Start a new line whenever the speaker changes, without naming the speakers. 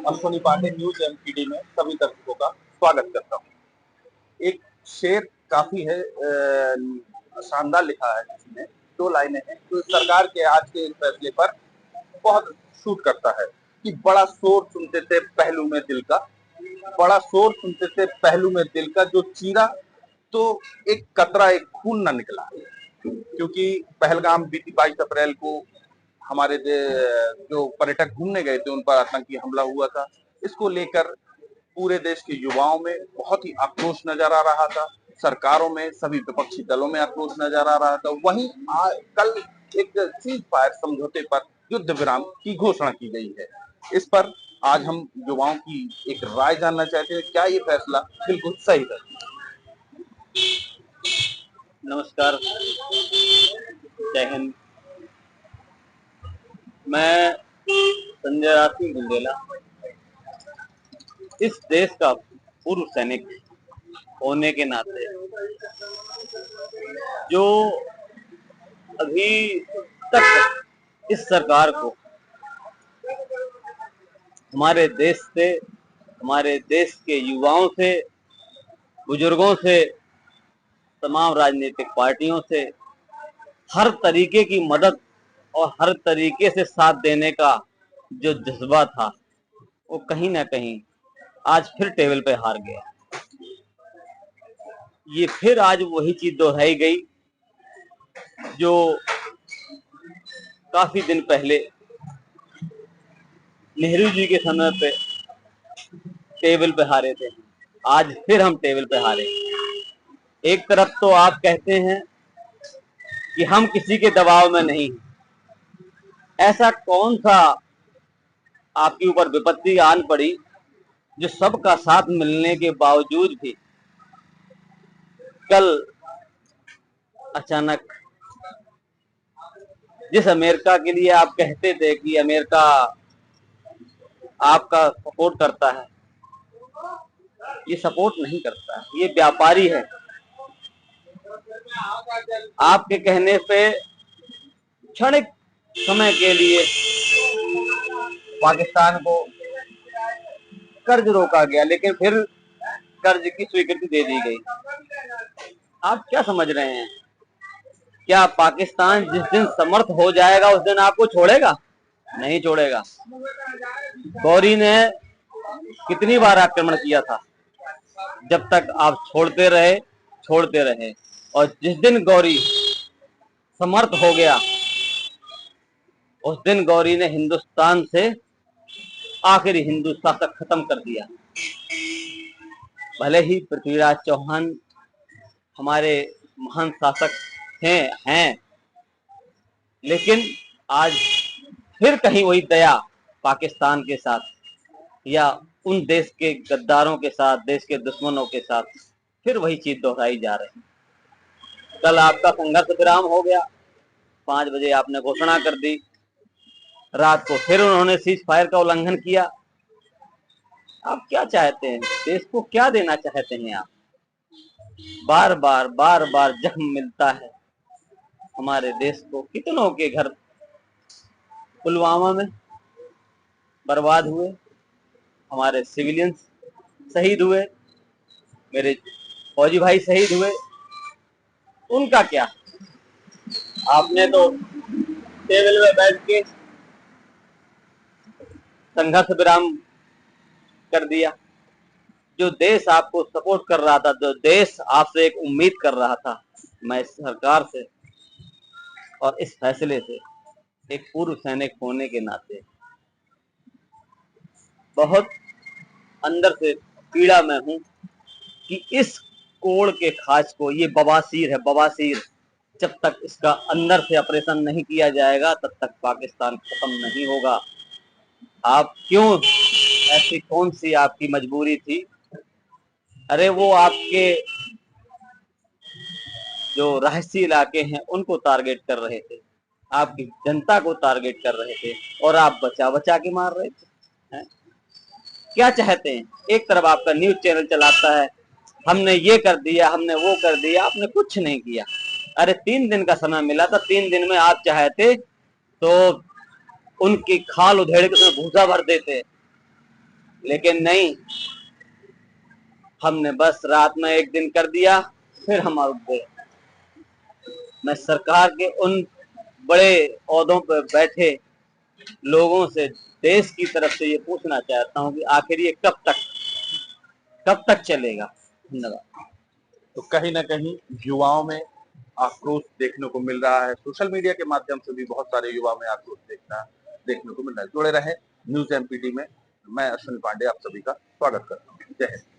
Ashwani Pandey news MPD में सभी दर्शकों का स्वागत करता हूँ। एक शेर काफी है शानदार लिखा है इसमें। दो लाइनें हैं जो सरकार के आज के इस फैसले पर बहुत सूट करता है कि बड़ा शोर सुनते थे पहलू में दिल का, बड़ा शोर सुनते थे पहलू में दिल का, जो चीरा तो एक कतरा एक खून न निकला। क्योंकि पहलगाम बीती 22 अप्रैल को हमारे जो पर्यटक घूमने गए थे उन पर आतंकी हमला हुआ था। इसको लेकर पूरे देश के युवाओं में बहुत ही आक्रोश नजर आ रहा था, सरकारों में, सभी विपक्षी दलों में आक्रोश नजर आ रहा था। वहीं कल एक सीज फायर समझौते पर युद्ध विराम की घोषणा की गई है। इस पर आज हम युवाओं की एक राय जानना चाहते हैं, क्या ये फैसला बिल्कुल सही है?
नमस्कार, जय हिंद। मैं संजय राशि बुंदेला, इस देश का पूर्व सैनिक होने के नाते जो अभी तक इस सरकार को हमारे देश से, हमारे देश के युवाओं से, बुजुर्गों से, तमाम राजनीतिक पार्टियों से हर तरीके की मदद और हर तरीके से साथ देने का जो जज्बा था वो कहीं ना कहीं आज फिर टेबल पे हार गया। ये फिर आज वही चीज दोहराई गई जो काफी दिन पहले नेहरू जी के समय पे टेबल पे हारे थे। आज फिर हम टेबल पे हारे। एक तरफ तो आप कहते हैं कि हम किसी के दबाव में नहीं हैं। ऐसा कौन सा आपके ऊपर विपत्ति आन पड़ी जो सबका साथ मिलने के बावजूद भी कल अचानक जिस अमेरिका के लिए आप कहते थे कि अमेरिका आपका सपोर्ट करता है, ये सपोर्ट नहीं करता है, ये व्यापारी है। आपके कहने पे क्षणिक समय के लिए पाकिस्तान को कर्ज रोका गया, लेकिन फिर कर्ज की स्वीकृति दे दी गई। आप क्या समझ रहे हैं? क्या पाकिस्तान जिस दिन समर्थ हो जाएगा उस दिन आपको छोड़ेगा? नहीं छोड़ेगा। गौरी ने कितनी बार आक्रमण किया था, जब तक आप छोड़ते रहे, और जिस दिन गौरी समर्थ हो गया उस दिन गौरी ने हिंदुस्तान से आखिरी हिंदू शासक खत्म कर दिया। भले ही पृथ्वीराज चौहान हमारे महान शासक हैं, लेकिन आज फिर कहीं वही दया पाकिस्तान के साथ या उन देश के गद्दारों के साथ, देश के दुश्मनों के साथ फिर वही चीज दोहराई जा रही। कल आपका संघर्ष विराम हो गया, 5 बजे आपने घोषणा कर दी, रात को फिर उन्होंने सीज फायर का उल्लंघन किया। आप क्या चाहते हैं? देश को क्या देना चाहते हैं आप? बार बार जख्म मिलता है हमारे देश को। कितनों के घर पुलवामा में बर्बाद हुए, हमारे सिविलियंस शहीद हुए, मेरे फौजी भाई शहीद हुए, उनका क्या? आपने तो टेबल में बैठ के संघर्ष विराम कर दिया। जो देश आपको सपोर्ट कर रहा था, जो देश आपसे एक उम्मीद कर रहा था, मैं इस सरकार से और इस फैसले से एक पूर्व सैनिक होने के नाते बहुत अंदर से पीड़ा में हूं कि इस कोड़ के खाज को, ये बवासीर है, बवासीर, जब तक इसका अंदर से ऑपरेशन नहीं किया जाएगा तब तक पाकिस्तान खत्म नहीं होगा। आप क्यों, ऐसी कौन सी आपकी मजबूरी थी? अरे वो आपके जो रहस्य इलाके हैं उनको टारगेट कर रहे थे, आपकी जनता को टारगेट कर रहे थे, और आप बचा बचा के मार रहे थे। है? क्या चाहते हैं? एक तरफ आपका न्यूज चैनल चलाता है, हमने ये कर दिया, हमने वो कर दिया। आपने कुछ नहीं किया। अरे 3 दिन का समय मिला था, 3 दिन में आप चाहते तो उनकी खाल उधेड़ के उसमें भूसा भर देते, लेकिन नहीं, हमने बस रात में एक दिन कर दिया, फिर हम उठ गए। मैं सरकार के उन बड़े ओहदों पर बैठे लोगों से, देश की तरफ से ये पूछना चाहता हूं कि आखिर ये कब तक चलेगा। धन्यवाद।
तो कहीं ना कहीं युवाओं में आक्रोश देखने को मिल रहा है। सोशल मीडिया के माध्यम से भी बहुत सारे युवाओं में आक्रोश देखने को मिल रहा है। जुड़े रहे न्यूज एमपीटी में। मैं अश्विनी पांडे आप सभी का स्वागत करता हूँ। जय हिंद।